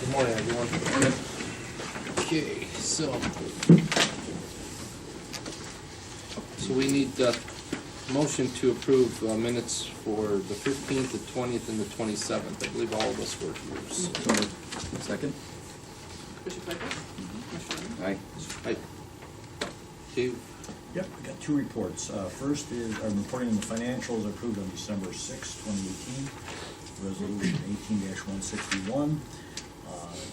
Good morning, everyone. Okay, so we need a motion to approve minutes for the 15th, the 20th, and the 27th. I believe all of us were here. So. Second? Commissioner Claypool? Commissioner Aye. Hi. Dave? Yep, I got two reports. First is, I'm reporting on the financials approved on December 6, 2018, resolution 18-161.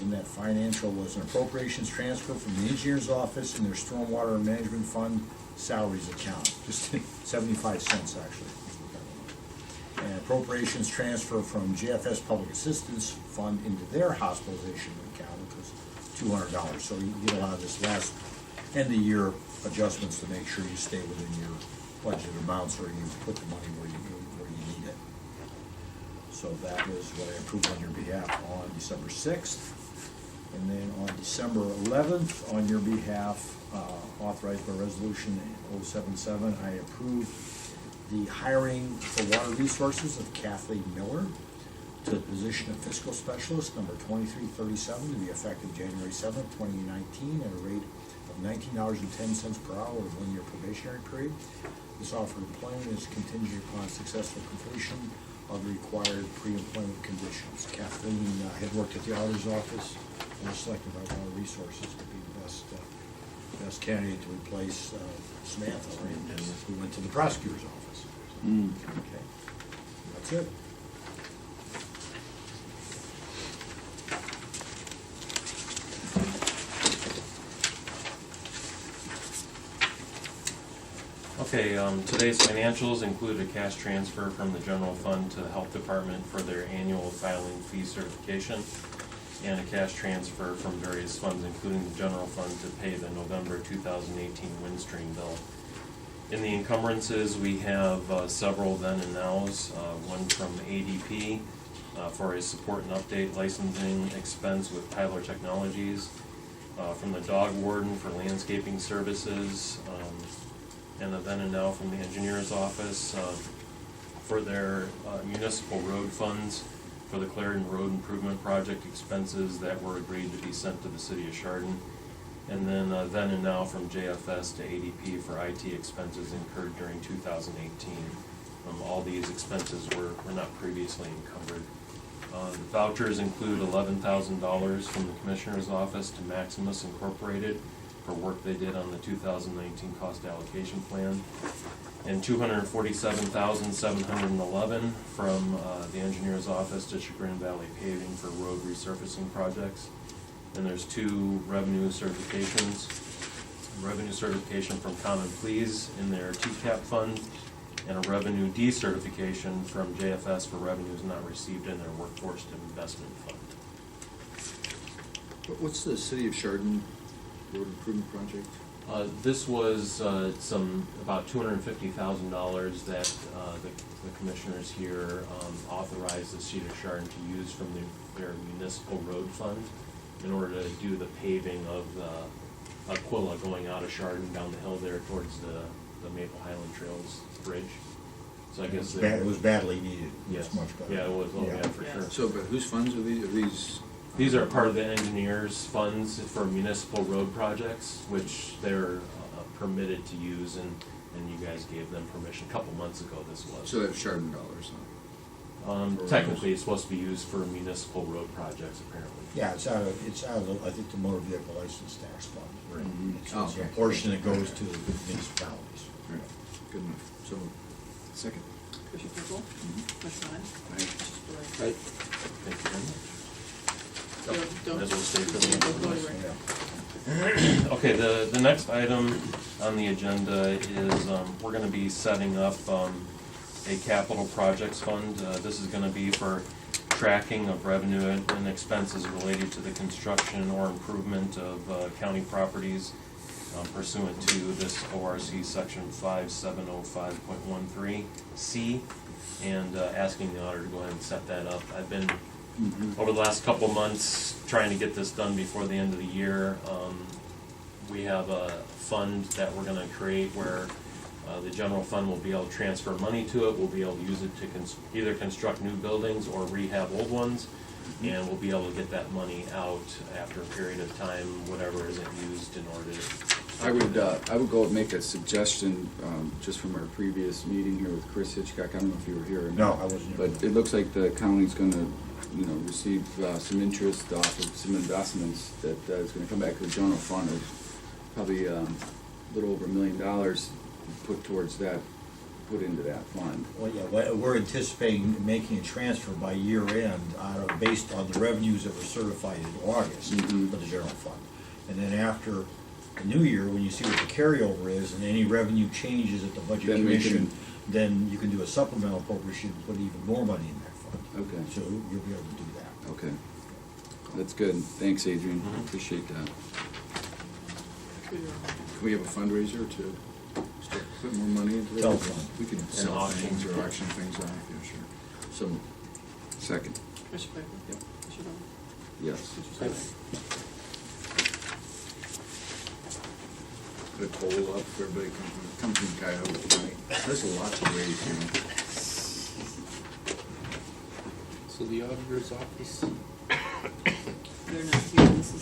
In that financial was an appropriations transfer from the engineer's office in their stormwater management fund salaries account, just 75 cents actually. And appropriations transfer from JFS Public Assistance Fund into their hospitalization account, which was $200. So you get a lot of this last end of year adjustments to make sure you stay within your budgeted amounts, or you put the money where you need it. So that is what I approved on your behalf on December 6th. And then on December 11th, on your behalf, authorized by resolution 077, I approved the hiring for water resources of Kathleen Miller to the position of fiscal specialist number 2337 to be effective January 7th, 2019 at a rate of $19.10 per hour with a 1-year probationary period. This offer of employment is contingent upon successful completion of the required pre-employment conditions. Kathleen had worked at the auditor's office and was selected by Water Resources to be the best candidate to replace Samantha, right, who went to the prosecutor's office. Okay, that's it. Okay, today's financials include a cash transfer from the general fund to the health department for their annual filing fee certification, and a cash transfer from various funds, including the general fund, to pay the November 2018 Windstream bill. In the encumbrances, we have several then and nows, one from ADP for a support and update licensing expense with Tyler Technologies, from the dog warden for landscaping services, and a then and now from the engineer's office for their municipal road funds for the Clarendon Road Improvement Project expenses that were agreed to be sent to the city of Chardon. And then and now from JFS to ADP for IT expenses incurred during 2018. All these expenses were not previously encumbered. The vouchers include $11,000 from the Commissioner's Office to Maximus Incorporated for work they did on the 2019 cost allocation plan, and $247,711 from the Engineer's Office to Chagrin Valley Paving for road resurfacing projects. And there's two revenue certifications. Revenue certification from Common Pleas in their TCAP fund, and a revenue decertification from JFS for revenues not received in their workforce investment fund. What's the City of Chardon road improvement project? This was about $250,000 that the commissioners here authorized the city of Chardon to use from their municipal road fund in order to do the paving of the Aquila going out of Chardon down the hill there towards the Maple Highland Trails Bridge. So I guess It was badly needed. Yes. It's much better. Yeah, it was. Oh, yeah, for sure. So, but whose funds are these? These are part of the engineers' funds for municipal road projects, which they're permitted to use, and you guys gave them permission a couple months ago. This was. So that's Chardon dollars, huh? Technically, it's supposed to be used for municipal road projects, apparently. Yeah, it's out of I think, the motor vehicle license tax fund. Right. It's Oh, a okay. portion that goes to the municipalities. Right. Good enough. So, second. Commissioner Claypool? Commissioner Ryan? Aye. Commissioner Spillier? Thank you very much. Don't. As we'll stay for the Don't go next anywhere. Yeah. Okay, the next item on the agenda is we're going to be setting up a capital projects fund. This is going to be for tracking of revenue and expenses related to the construction or improvement of county properties pursuant to this ORC section 5705.13C, and asking the auditor to go ahead and set that up. I've been over the last couple months trying to get this done before the end of the year. We have a fund that we're going to create where the general fund will be able to transfer money to it. We'll be able to use it to either construct new buildings or rehab old ones. and we'll be able to get that money out after a period of time, whatever isn't used in order to. I would go and make a suggestion, just from our previous meeting here with Chris Hitchcock. I don't know if you were here or No, not. I wasn't here. But it looks like the county's gonna, receive some interest off of some investments that is gonna come back to the general fund of probably a little over $1 million put into that fund. Well, yeah, we're anticipating making a transfer by year end based on the revenues that were certified in August Mhm. for the general fund. And then after the new year, when you see what the carryover is and any revenue changes at the budget Then we commission, can- then you can do a supplemental appropriation and put even more money in that fund. Okay. So you'll be able to do that. Okay. That's good. Thanks, Adrian. Mhm. Appreciate that. Good. Can we have a fundraiser to start putting more money into it? Telephone. We can And sell auction. things or auction things off, yeah, sure. So, second, Commissioner Claypool? Yep. Commissioner Bowman? yes. Commissioner Spillier? Put a poll up for everybody come from Geauga tonight. There's a lot to raise, So the auditor's office, They're not here, this is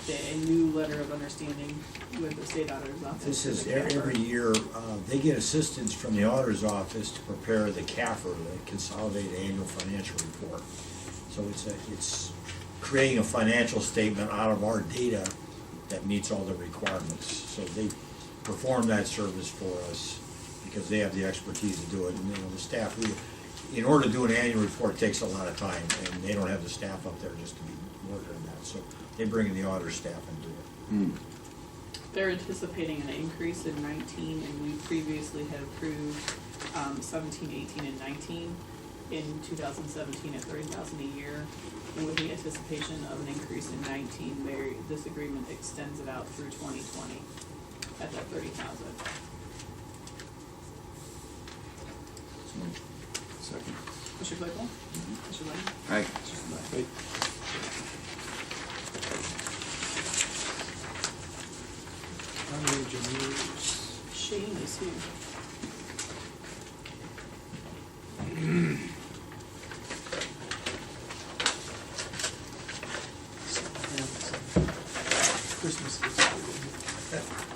a new letter of understanding with the state auditor's office. This is for the every CAFR. year, they get assistance from the auditor's office to prepare the CAFR, the Consolidated Annual Financial Report. So it's creating a financial statement out of our data that meets all the requirements. So they perform that service for us because they have the expertise to do it. And, the staff, in order to do an annual report, it takes a lot of time, and they don't have the staff up there just to be working on that. So they bring in the auditor staff and do it. They're anticipating an increase in 19, and we previously had approved 17, 18, and 19 in 2017 at $30,000 a year. And with the anticipation of an increase in 19, this agreement extends it out through 2020 at that $30,000. Second. Commissioner Claypool? Commissioner Lennon? Aye. Commissioner Spillier? county engineers, Shane is here. Christmas gifts.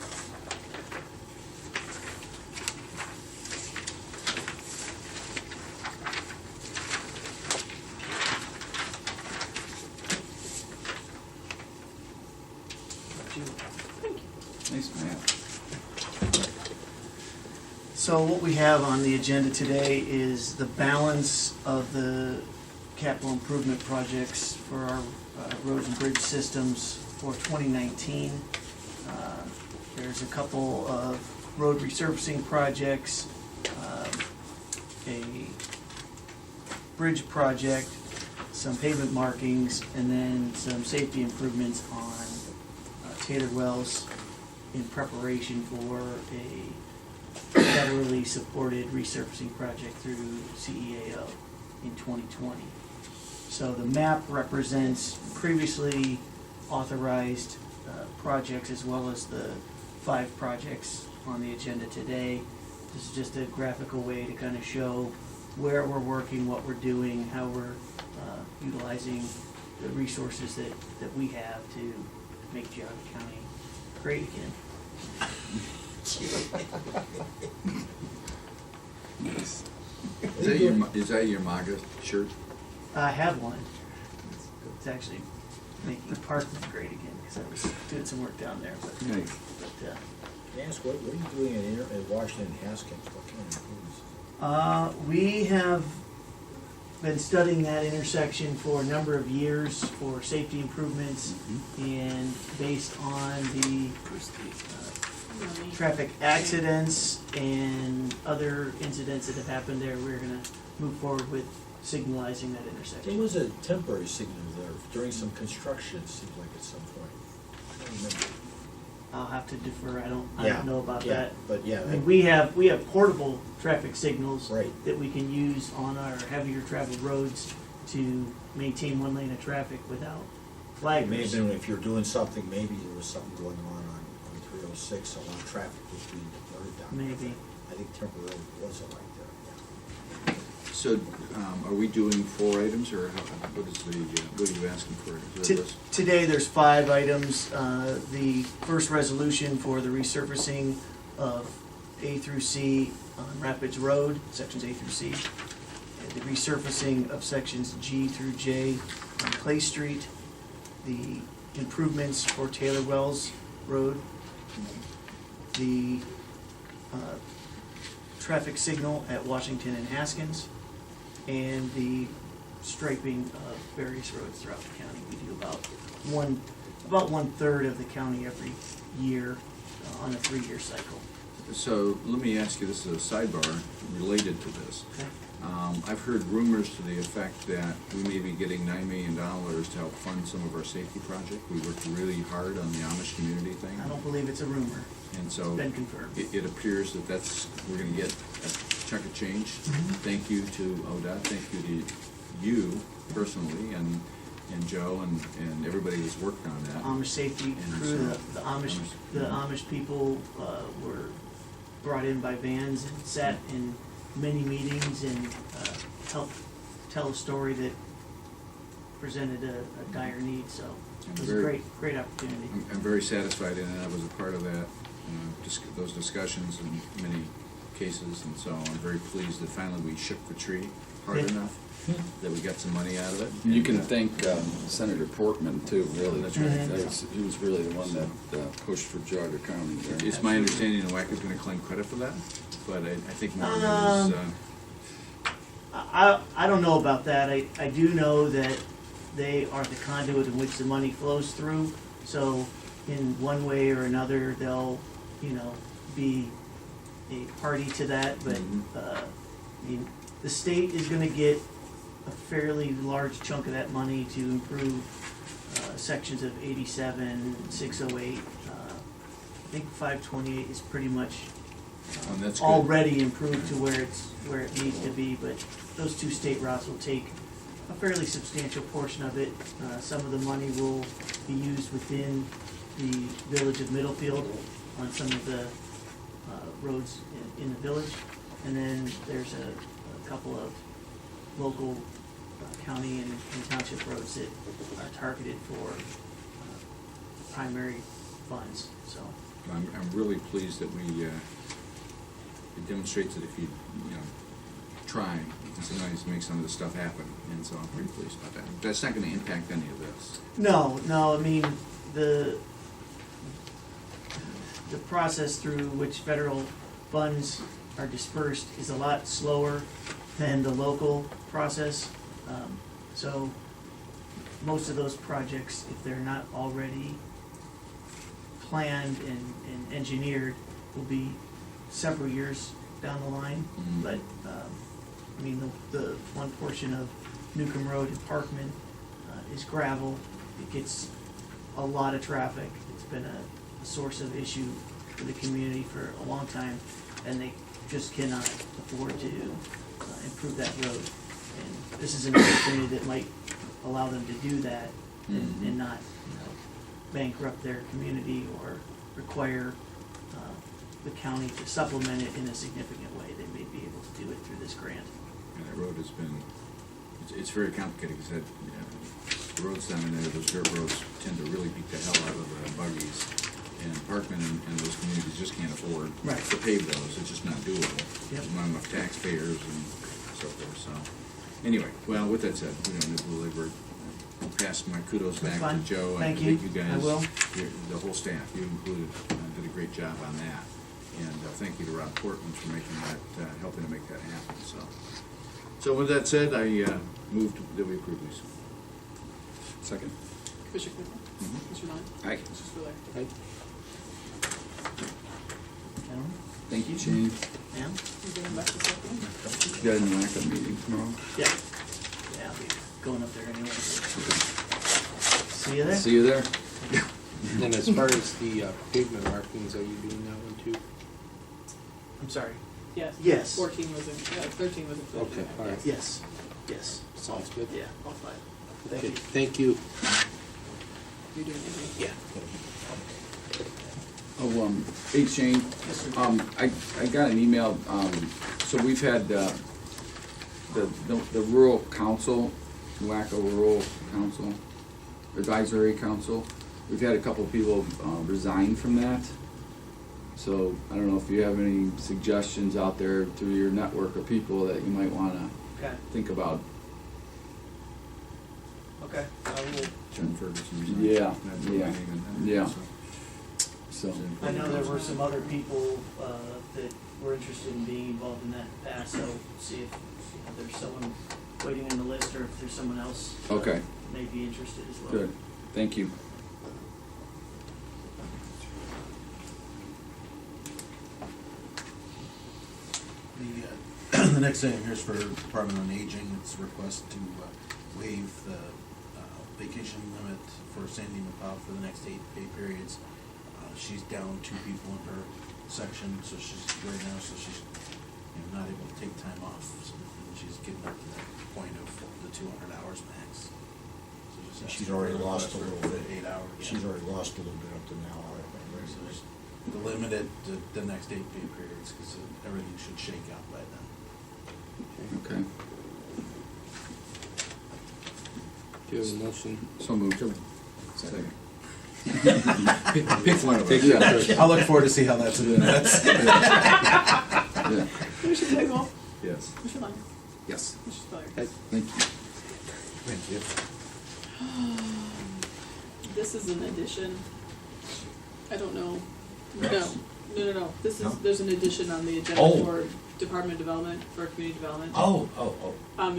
Nice map. So what we have on the agenda today is the balance of the capital improvement projects for our roads and bridge systems for 2019. There's a couple of road resurfacing projects, a bridge project, some pavement markings, and then some safety improvements on Taylor Wells in preparation for a federally supported resurfacing project through CEAO in 2020. So the map represents previously authorized projects as well as the 5 projects on the agenda today. This is just a graphical way to kind of show where we're working, what we're doing, how we're utilizing the resources that we have to make Geauga County great again. Nice. Is that your MAGA shirt? I have one. It's actually making Parkland great again because I was doing some work down there. But Nice. Can I ask, what are you doing at Washington and Haskins? What kind of improvements? We have been studying that intersection for a number of years for safety improvements, and based on the traffic accidents and other incidents that have happened there, we're gonna move forward with signalizing that There intersection. was a temporary signal there during some construction, it seemed like at some point. I don't remember. I'll have to defer, I Yeah, don't know about yeah, that. but yeah, I mean, we have portable traffic signals Right. that we can use on our heavier traveled roads to maintain one lane of traffic without flaggers. Maybe if you're doing something, maybe there was something going on 306, a lot of traffic was being diverted down there. Maybe. I think temporarily was a light there, yeah. So, are we doing 4 items, or what is what are you asking for? Is there a list? Today, there's 5 items. The first resolution for the resurfacing of A through C on Rapids Road, sections A through C. And the resurfacing of sections G through J on Clay Street. The improvements for Taylor Wells Road. The traffic signal at Washington and Haskins. And the striping of various roads throughout the county. We do about 1/3 of the county every year on a 3-year cycle. So, let me ask you, this is a sidebar related to this. Okay. I've heard rumors to the effect that we may be getting $9 million to help fund some of our safety project. We worked really hard on the Amish community thing. I don't believe it's a rumor. And It's so, been confirmed. it appears that we're gonna get a chunk of change. Thank you to ODOT, thank you to you personally, and Joe, and everybody who's worked on that. Amish safety And crew, so- the Amish people were brought in by vans and sat in many meetings and helped tell a story that presented a dire need, so it was a great opportunity. I'm very satisfied, and I was a part of that, those discussions in many cases, and so I'm very pleased that finally we shook the tree hard Yeah. enough, that we got some money out of it. You can And, thank Senator Portman too, really. That's right. He was really the one that pushed for Geauga County there. It's my understanding that WAC is gonna claim credit for that, but I think more of it is, I don't know about that. I do know that they are the conduit in which the money flows through. So in one way or another, they'll, be a party to that. But, I mean, the state is gonna get a fairly large chunk of that money to improve sections of 87, 608. I think 528 is pretty much and that's good. already improved to where it needs to be, but those 2 state routes will take a fairly substantial portion of it. Some of the money will be used within the village of Middlefield on some of the roads in the village. And then there's a couple of local county and township roads that are targeted for primary funds, so. I'm really pleased that it demonstrates that if you try, you can sometimes make some of this stuff happen, and so I'm pretty pleased about that. That's not gonna impact any of this. No, I mean, the process through which federal funds are dispersed is a lot slower than the local process. So most of those projects, if they're not already planned and engineered, will be several years down the line. Mhm. But, I mean, the one portion of Newcomb Road in Parkman is gravel. It gets a lot of traffic. It's been a source of issue for the community for a long time, and they just cannot afford to improve that road. And this is an opportunity that might allow them to do that and not, bankrupt their community or require the county to supplement it in a significant way. They may be able to do it through this grant. And that road has been, it's very complicated, because the roads down in there, those dirt roads tend to really beat the hell out of the buggies. And Parkman and those communities just can't afford Right. to pave those, it's just not doable. Yep. There's not enough taxpayers and so forth, so. Anyway, well, with that said, we don't need to belabor it. I'll pass my kudos That's back to fine. Joe. Thank I you. think you guys, I will. the whole staff, you included, did a great job on that. And thank you to Rob Portman for making that, helping to make that happen, so. So with that said, I moved that we approve these. Second. Commissioner Claypool? Mhm. Commissioner Ryan? Aye. Commissioner Spudler? Right? Gentlemen? Thank you, Shane, Ma'am? You going back to second? you got an NWACA meeting tomorrow? Yeah. Yeah, I'll be going up there anyway. See you there? See you there. And as far as the pavement markings, are you doing that one too? I'm sorry. Yes. Yes. 14 was in, 13 was included. Okay, all right. Yes. Yes. Sounds good. Yeah, all 5. Thank Okay, you. thank you. You're doing it. Yeah. Oh, hey Shane, Yes, sir. I got an email, so we've had, the rural council, Geauga Rural Council, Advisory Council, we've had a couple people resign from that. So I don't know if you have any suggestions out there through your network of people that you might wanna Okay, think about. okay, I will. Jen Ferguson. Yeah, That's yeah, what I even- yeah. so- So, I know there were some other people that were interested in being involved in that past, so see if there's someone waiting in the list or if there's someone else. Okay. May be interested as well. good, thank you. The next item here is for Department on Aging. It's a request to waive the vacation limit for Sandy McCall for the next 8 pay periods. She's down 2 people in her section, so she's right now, so she's not able to take time off. So she's getting up to that point of the 200 hours max. So just She's asking already for lost a for little bit. 8 hours. She's already lost a little bit up to now. So there's the limit at the next 8 pay periods, because everything should shake out by then. Okay, Do you have a motion? so moved. Second. Pick one of Take us. your Yeah. first. I'll look forward to see how that's in the minutes. Yeah, Commissioner Claypool, Yes. Commissioner Lang, yes, Commissioner Spiller. Hey. thank you. Thank you. This is an addition. I don't know. Yes. No. This is, No? there's an addition on the agenda Oh. for Department of Development, for Community Development. Oh.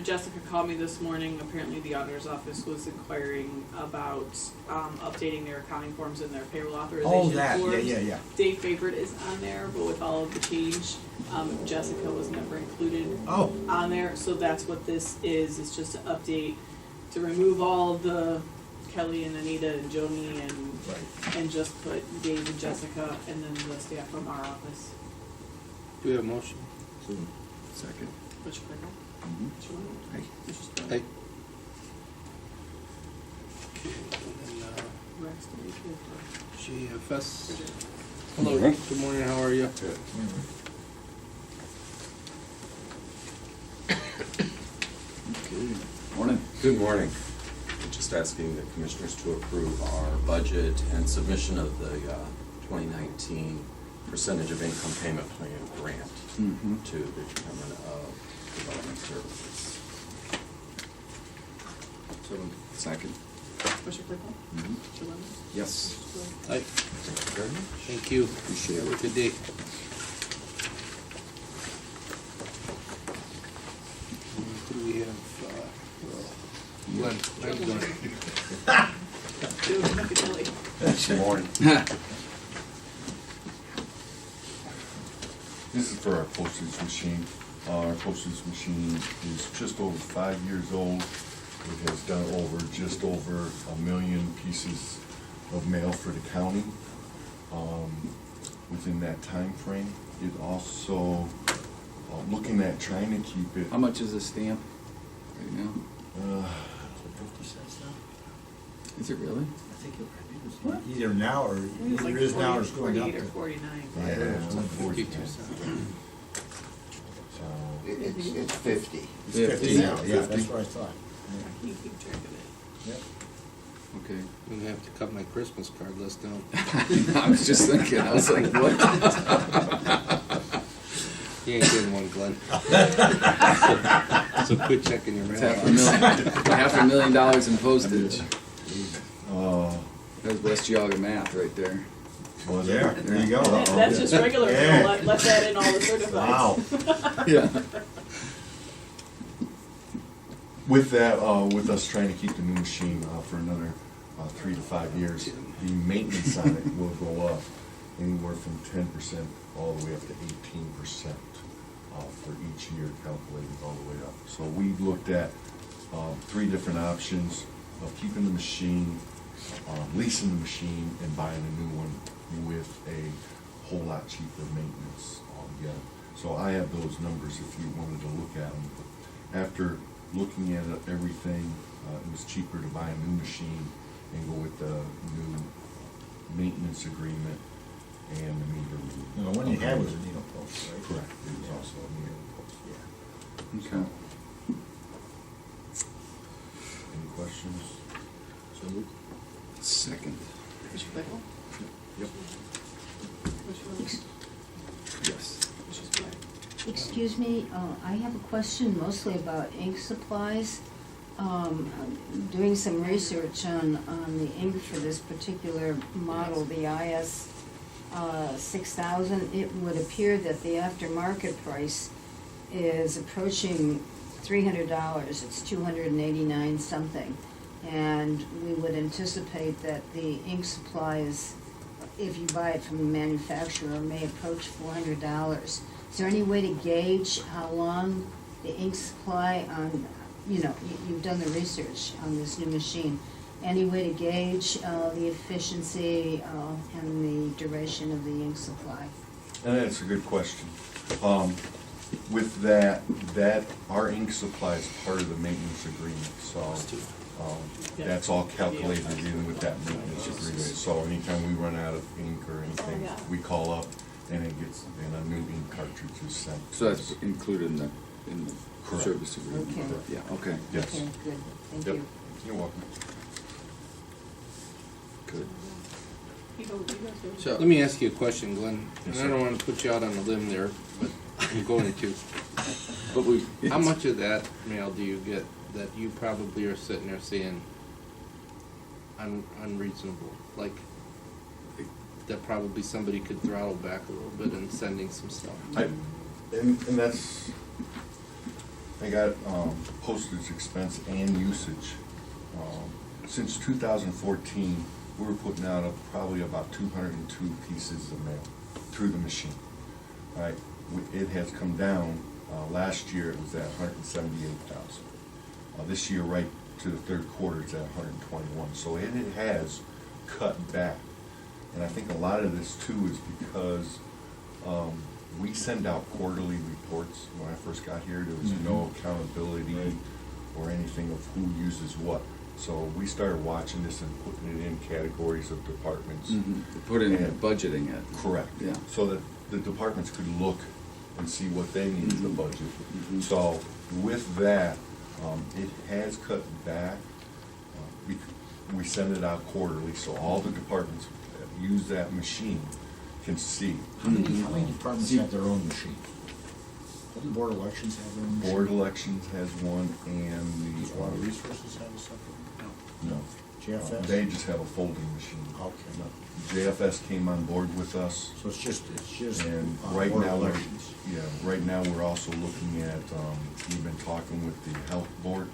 Jessica called me this morning. Apparently the auditor's office was inquiring about, updating their accounting forms and their payroll authorization Oh, forms. that, yeah. Dave Favorite is on there, but with all of the change, Jessica was never included Oh, on there, so that's what this is. It's just an update to remove all the Kelly and Anita and Joni right. and just put Dave and Jessica and then the staff from our office. Do we have a motion? So, second. Commissioner Claypool? Mhm. Commissioner Lang? Hey. Commissioner Spiller? Hey. Okay, and then, Rex, do you care for- GFS. Hello, good morning, how are you? Okay, morning. Good morning. Just asking the commissioners to approve our budget and submission of the 2019 percentage of income payment plan grant Mm-hmm. to the Department of Development Services. So, second. Commissioner Claypool? Mhm. Commissioner Lang? Yes, Commissioner Spiller? Hi, Thank you very much. thank you. Appreciate Have a it. good day. Who do we have, Glenn, how you doing? Dude, look at Kelly. Good morning. This is for our postage machine. Our postage machine is just over 5 years old. It has done just over 1 million pieces of mail for the county within that time frame. It also, looking at trying to keep it, how much is a stamp right now? 50 cents now? Is it really? I think it's either now or, I think it's either like is now or 40, it's going up 48 or to. 49. yeah, it's like 52 40 cents. So, It's 50. It's 50 now, yeah, 50. that's what I thought. Can you keep track of it? Yep. Okay. I'm gonna have to cut my Christmas card list down. I was just thinking, I was like, what? You ain't getting one, Glenn. So quit checking your It's mailbox. $500,000 in postage. uh, That's West Geauga math right there. was There, it? there you go. That's just regular, Yeah. let's add in all the certifieds. Wow. Yeah. With that, with us trying to keep the new machine for another 3 to 5 years, the maintenance on it will go up anywhere from 10% all the way up to 18% for each year, calculated all the way up. So we've looked at 3 different options of keeping the machine, leasing the machine, and buying a new one with a whole lot cheaper maintenance altogether. So I have those numbers if you wanted to look at them. After looking at everything, it was cheaper to buy a new machine and go with the new maintenance agreement and the meter reading. No, the one you had was a needle post, right? Correct, it was also a meter post, yeah. Okay. motions. So moved. Second. Commissioner Claypool? Yep. Commissioner Rivers? Yes. Commissioner Spillier? Excuse me, I have a question mostly about ink supplies. I'm doing some research on the ink for this particular model, the IS 6000. It would appear that the aftermarket price is approaching $300. It's $289 something. And we would anticipate that the ink supplies, if you buy it from the manufacturer, may approach $400. Is there any way to gauge how long the ink supply on, you've done the research on this new machine, any way to gauge the efficiency and the duration of the ink supply? And that's a good question. With that, our ink supply is part of the maintenance agreement, so, that's all calculated in with that maintenance agreement. So anytime we run out of ink or anything, we call up and and a new ink cartridge is sent. So that's included in the Correct. service agreement? Okay. Yeah, okay, Yes. Okay, good, thank Yep. you. You're welcome. good. You go, you guys go. So, let me ask you a question, Glenn, and Yes, I sir. don't wanna put you out on a limb there, but I'm going to. But we. How much of that mail do you get that you probably are sitting there saying unreasonable? Like, that probably somebody could throttle back a little bit in sending some stuff. And that's, I got postage expense and usage. Since 2014, we were putting out probably about 202 pieces of mail through the machine. All right, it has come down. Last year it was at 178,000. This year, right to the third quarter, it's at 121. So it has cut back. And I think a lot of this too is because we send out quarterly reports. When I first got here, there was no accountability or anything of who uses what. So we started watching this and putting it in categories of departments. Put in And- budgeting it. Correct. Yeah. So that the departments could look and see what they need in the budget. So with that, it has cut back. We send it out quarterly, so all the departments that use that machine can see. How many departments have their own machine? Doesn't Board of Elections have their own machine? Board Elections has one, and Does the, Water Resources have a separate? no. JFS? They just have a folding machine. Okay. No. JFS came on board with us. So it's just And right Board now, of we're, Elections. yeah, right now, we're also looking at, we've been talking with the health board.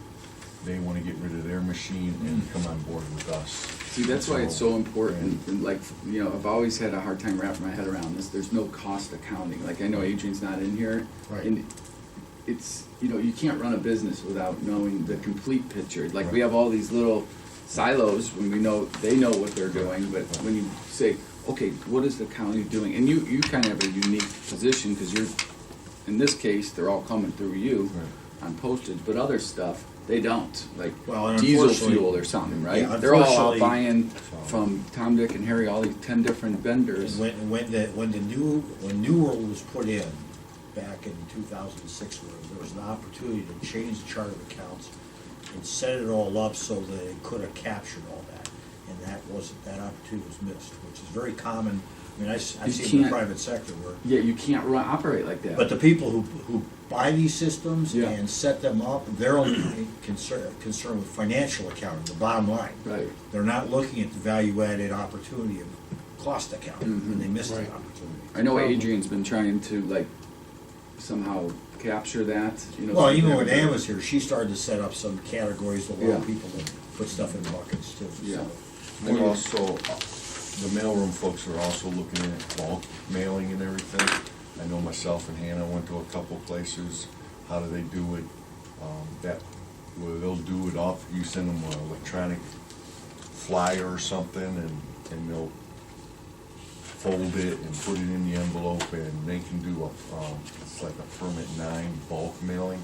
They wanna get rid of their machine and come on board with us. See, that's why it's so important, and like, I've always had a hard time wrapping my head around this, there's no cost accounting, like, I know Adrian's not in here. Right. And it's, you can't run a business without knowing the complete picture, like, we Right. have all these little silos, when they know what they're doing, but when you say, okay, what is the county doing? And you kind of have a unique position, because in this case, they're all coming through you Right. on postage, but other stuff, they don't, like Well, and diesel unfortunately- fuel or something, right? Yeah, They're all out unfortunately- buying from Tom, Dick, and Harry, all these 10 different vendors. And when New World was put in back in 2006, there was an opportunity to change the chart of accounts and set it all up so that it could have captured all that. And that opportunity was missed, which is very common. I mean, I see it in the can't- private sector where, Yeah, you can't operate like that. but the people who buy these systems Yeah. and set them up, they're only concerned with financial accounting, the bottom line. Right. They're not looking at the value-added opportunity of cost accounting, and they missed the Right. opportunity. I know Adrian's been trying to like somehow capture that, Well, even when Ann was here, she started to set up some categories to allow Yeah. people to put stuff in buckets too. so. Yeah. And also, the mailroom folks are also looking at bulk mailing and everything. I know myself and Hannah went to a couple places. How do they do it? Well, they'll do it off, you send them an electronic flyer or something, and they'll fold it and put it in the envelope, and they can do it's like a Permit 9 bulk mailing,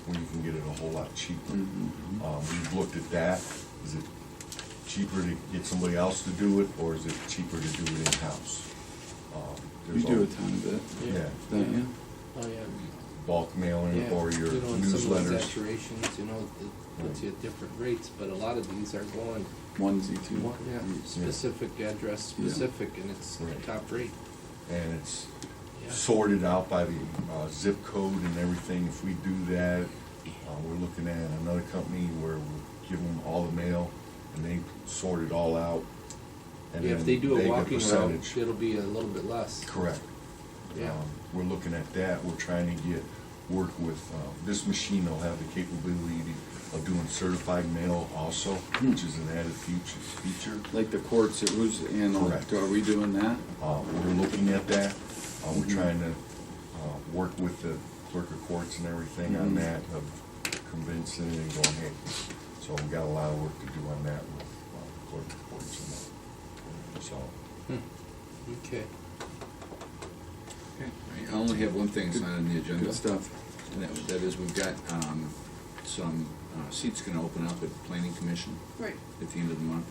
where you can get it a whole lot cheaper. We've looked at that. Is it cheaper to get somebody else to do it, or is it cheaper to do it in-house? You do a ton of it, Yeah. don't you? Oh, yeah. bulk mailing Yeah, or your you know, and some of the newsletters. saturations, you know, it puts you at different rates, but a lot of these are going, Onesie, two. yeah, specific address, specific, and it's Right. top rate. And it's Yeah. sorted out by the zip code and everything. If we do that, we're looking at another company where we'll give them all the mail and they sort it all out. And Yeah, if then they do a get walking route, percentage. it'll be a little bit less. Correct. Yeah. We're looking at that. We're trying to work with, this machine will have the capability of doing certified mail also, which is an added feature. Like the courts, who's in, Correct. are we doing that? We're looking at that. We're trying to work with the clerk of courts and everything on that, of convincing and going, hey, so we got a lot of work to do on that with clerk of courts and that. So, Okay. Okay, I only have one thing that's not on the agenda. Good stuff. And that is, we've got some seats gonna open up at Planning Commission Right. at the end of the month.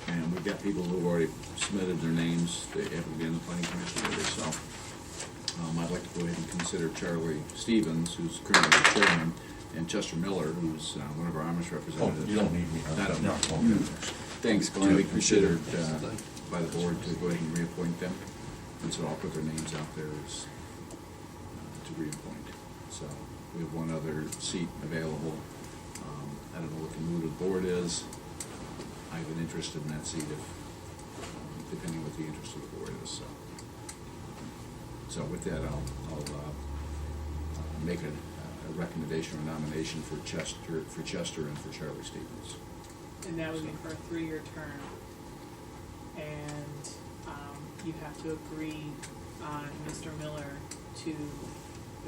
And we've got people who've already submitted their names, they have to be in the Planning Commission already, so. I'd like to go ahead and consider Charlie Stevens, who's currently the chairman, and Chester Miller, who's one of our Amish representatives. you don't need me. I don't know. Okay. Thanks, Glenn, we considered by the board to go ahead and reappoint them. And so I'll put their names out there as, to reappoint. So we have one other seat available. I don't know what the mood of the board is. I've been interested in that seat if, depending what the interest of the board is, so. So with that, I'll make a recommendation or nomination for Chester and for Charlie Stevens. And that would be for a 3-year term. And you have to agree on Mr. Miller to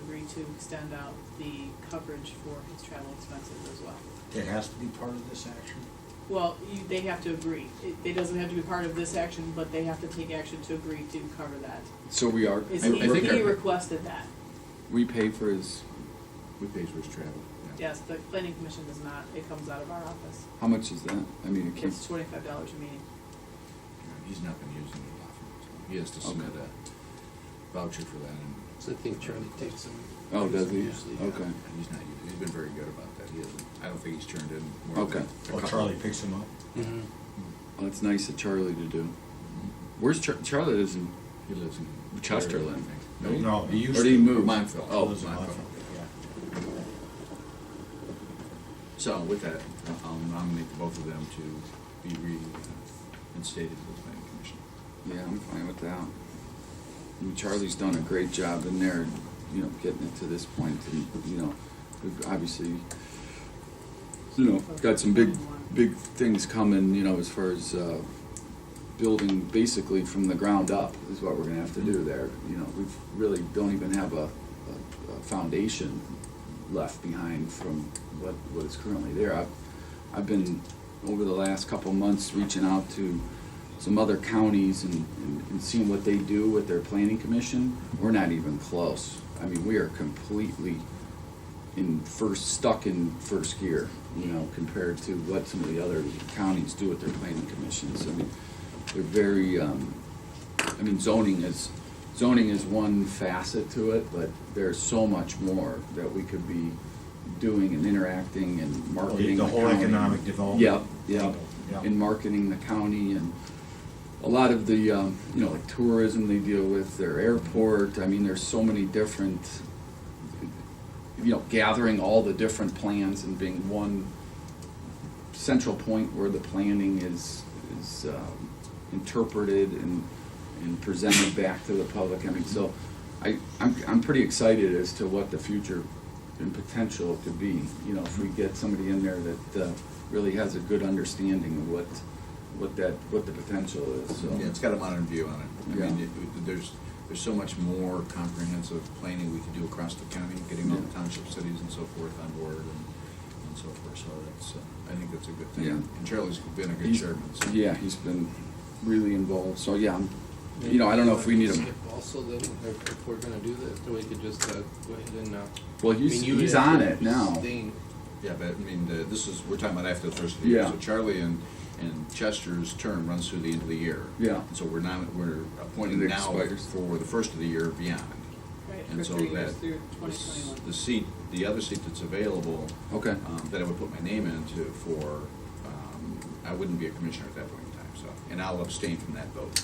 agree to extend out the coverage for his travel expenses as well. It has to be part of this action? Well, they have to agree. It doesn't have to be part of this action, but they have to take action to agree to cover that. So we are, He requested that. we pay for his, We pay for his travel. Yeah. Yes, the planning commission does not. It comes out of our office. how much is that? I mean, it can't. It's $25 a meeting. He's not been using it often, so he has to submit a voucher for that, and So I think Charlie takes them. Oh, does he? Usually, yeah. Okay. he's not using, he's been very good about that. He hasn't, I don't think he's turned in more Okay. than a Oh, couple. Charlie picks him up? Mhm. Oh, it's nice of Charlie to do. Where's Charlie lives in He lives in Chesterland. I think. No, he used Or to. did he move? Montville. Oh, Lives in Montville. Montville, So with that, I'll nominate the both of them to be reinstated with the planning commission. Yeah, I'm fine with that. I mean, Charlie's done a great job in there, you know, getting it to this point, and, you know, we've obviously, you know, got some big things coming, you know, as far as, building basically from the ground up is what we're gonna have to do there. You know, we really don't even have a foundation left behind from what is currently there. I've been, over the last couple months, reaching out to some other counties and seeing what they do with their planning commission. We're not even close. I mean, we are completely stuck in first gear, you know, compared to what some of the other counties do with their planning commissions. I mean, they're very, I mean, zoning is one facet to it, but there's so much more that we could be doing and interacting and marketing the The county. whole economic development. Yep, yep, Yeah. in marketing the county and a lot of the, you know, like tourism they deal with, their airport. I mean, there's so many different, you know, gathering all the different plans and being one central point where the planning is interpreted and presented back to the public. I mean, so I'm pretty excited as to what the future and potential could be. You know, if we get somebody in there that really has a good understanding of what the potential is. So Yeah, it's got a modern view on it. I Yeah. mean, there's so much more comprehensive planning we can do across the county, getting all the township cities and so forth on board and so forth. So that's, I think that's a good thing. Yeah. And Charlie's been a good He's- chairman, so. yeah, he's been really involved. So yeah, you know, I don't know if we need him. Skip also then, if we're gonna do that, then we could just go ahead and, Well, I mean, you he's have on to it now. abstain. Yeah, but I mean, we're talking about after the first of the year. Yeah. So Charlie and Chester's term runs through the end of the year. Yeah. And so we're appointing It now expires. for the first of the year beyond. Right, And for so 3 years that through 2021. the seat, the other seat that's available, Okay. that I would put my name into for, I wouldn't be a commissioner at that point in time, so, and I'll abstain from that vote.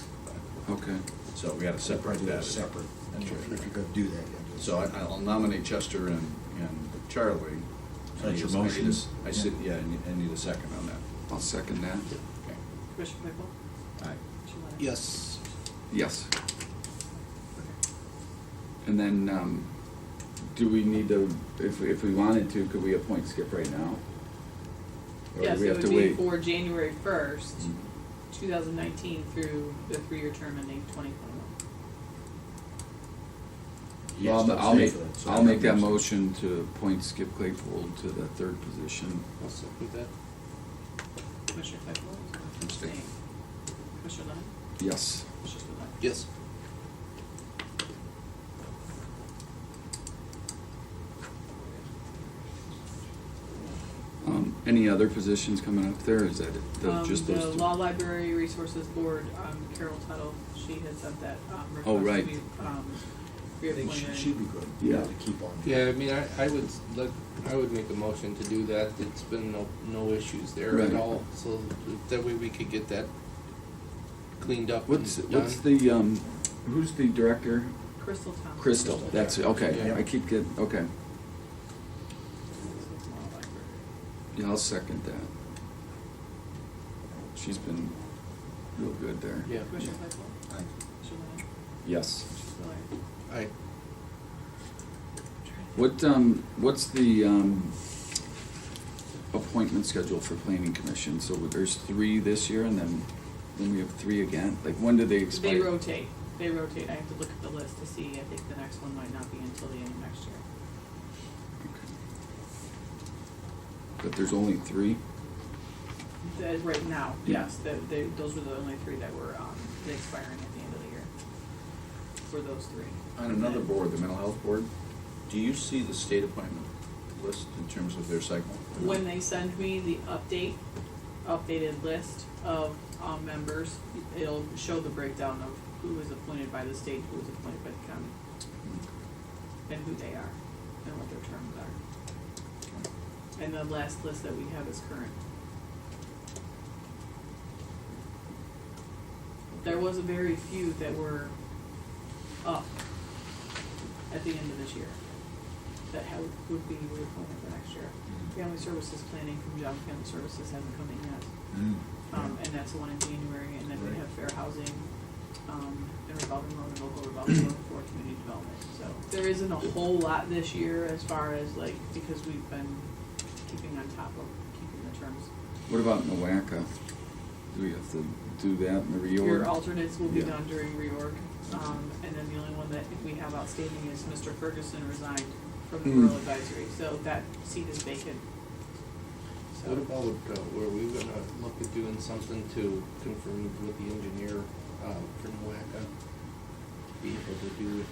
Okay. So we gotta separate Probably that. separate, That's right. if you're gonna do that. you have to- So I'll nominate Chester and Charlie. That's your I need a motion? s- I said, yeah, I need a second on that. I'll second that. Okay. Commissioner Claypool? Aye. Commissioner Lennon? Yes. Yes. And then, do we need to, if we wanted to, could we appoint Skip right now? Or do Yes, we it have would to be wait? for January 1st, Mhm. 2019 through the 3-year term ending 2021. He has Well, to I'll abstain make, for that, so I'll make that makes- motion to appoint Skip Claypool to the third position. I'll second that. Commissioner Claypool? Abstain. Commissioner Lennon? Yes. Commissioner Spudler? Yes. Any other positions coming up there, or is that it? Just those The two? Law Library Resources Board, Carol Tuttle, she had sent that Oh, request right. to be I think reappointed. she'd be good, Yeah. to keep on. Yeah, I mean, I would make a motion to do that. It's been no issues there Right. at all, so that way we could get that cleaned up and What's done. the, who's the director? Crystal Thompson. Crystal, that's, okay, Yeah. I keep getting, okay. Law Library. Yeah, I'll second that. She's been real good there. Yeah. Commissioner Claypool? Aye. Commissioner Lennon? Yes. Commissioner Spudler? Aye. What's the, appointment schedule for planning commission? So there's 3 this year, and then we have 3 again? Like, when do they expire? They rotate. They rotate. I have to look at the list to see. I think the next one might not be until the end of next year. Okay. But there's only 3? Right now, Yeah. yes. Those were the only 3 that were expiring at the end of the year. For those 3. On another board, the mental health board, do you see the state appointment list in terms of their cycle? When they send me the updated list of members, it'll show the breakdown of who is appointed by the state, who is appointed by the county, and who they are, and what their terms are. And the last list that we have is current. There was a very few that were up at the end of this year that would be reappointed for next year. Family Services Planning from Geauga Family Services hasn't come in yet. And that's the one in January, and then we Right. have fair housing, and revolving loan and local revolving loan for community development. So there isn't a whole lot this year as far as because we've been keeping on top of keeping the terms. What about NOACA? Do we have to do that in the reorg? Your alternates will be Yeah. done during reorg, and then the only one that we have outstanding is Mr. Ferguson resigned from the Rural Advisory, so that seat is vacant. So- What about, were we gonna look at doing something to confirm with the engineer, for NOACA? Be able to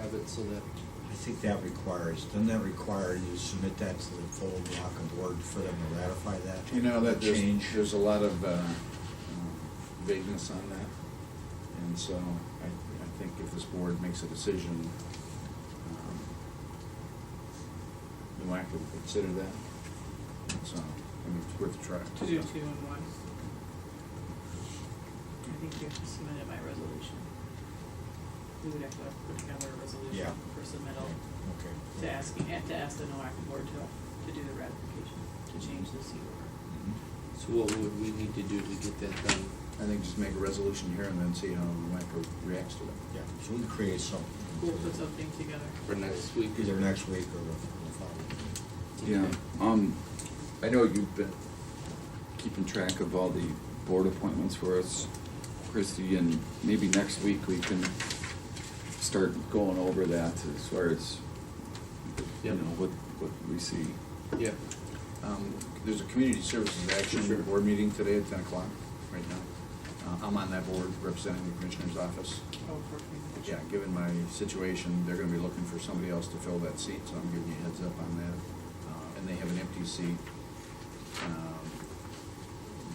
have it so that, I think that requires, doesn't that require you to submit that to the full Milwaukee board for them to ratify that? You know, that change? there's a lot of vagueness on that. And so I think if this board makes a decision, we'll have to consider that. So, I mean, it's worth a try. To do 2 and 1. I think you have to submit it by resolution. We would have to put together a resolution Yeah. for submittal Okay. to ask the NOACA board to do the ratification, to change the seat order. so what would we need to do to get that done? I think just make a resolution here and then see how Micro reacts to it. Yeah, so we can create something. We'll put something together. For next week? Either next week or the following. Yeah, I know you've been keeping track of all the board appointments for us, Christie, and maybe next week we can start going over that as far as, you Yep. know, what we see. Yeah. There's a community services action Sure. board meeting today at 10 o'clock right now. I'm on that board representing the commissioner's office. Oh, for communication. Yeah, given my situation, they're gonna be looking for somebody else to fill that seat, so I'm giving you a heads up on that. And they have an empty seat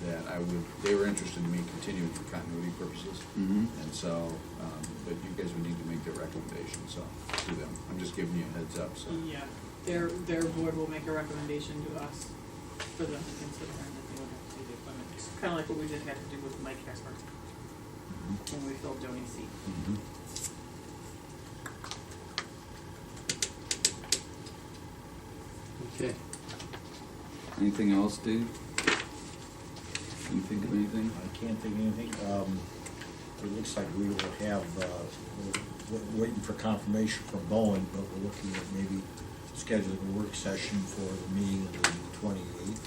that they were interested in me continuing for continuity purposes. Mhm. And so, but you guys would need to make their recommendation, so, to them. I'm just giving you a heads up, so. Yeah, their board will make a recommendation to us for them to consider, and then they would have to do the appointment. It's kind of like what we just had to do with Mike Expert when we filled Joey's seat. Mhm. Okay. Anything else, Dave? Can you think of anything? I can't think of anything. It looks like we will have, we're waiting for confirmation from Bowen, but we're looking at maybe scheduling a work session for the meeting of the 28th.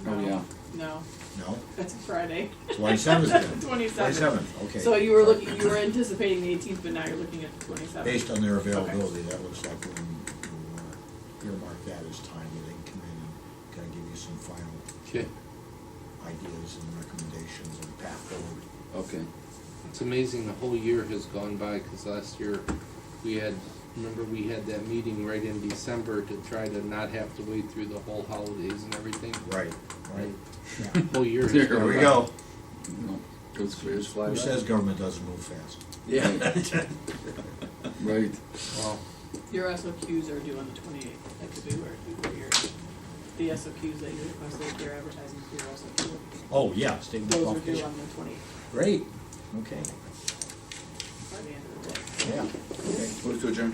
Oh, yeah. No, No? that's a Friday. 27th then? 27th. 27th, okay. So you were anticipating the 18th, but now you're looking at the 27th. Based on their availability, that looks like we'll earmark that as time where they can come in and kind of give you some final Okay. ideas and recommendations and path forward. Okay. It's amazing the whole year has gone by, because last year we had that meeting right in December to try to not have to wait through the whole holidays and everything. Right, right. The whole year has There gone There we by. go. No, goes clear as fly. Who by. says government doesn't move fast? Yeah. Right. Well, Your SOQs are due on the 28th. That could be where the SOQs that you requested, they're advertising for your SOQ. Oh, yeah, statement of Those are due qualification. on the 28th, Great, okay, by the end of the day. yeah, okay. Move to adjourn.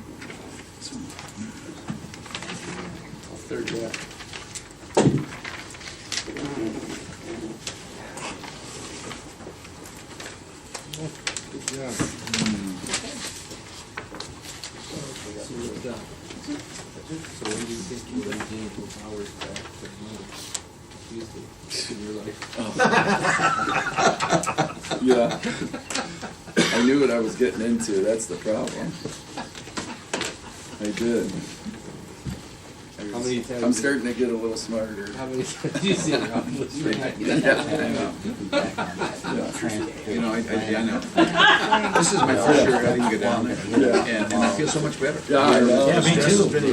I'll third that. Good job. So when do you think you would gain those hours back for Tuesday in your life? Yeah. I knew what I was getting into, that's the problem. I did. How many times? I'm starting to get a little smarter. How many times do you see it around the street? Yeah, I know. You know, I know. This is my first year I didn't go down there, Yeah. and I feel so much better. Yeah, I know. Yeah, me Stress has too. been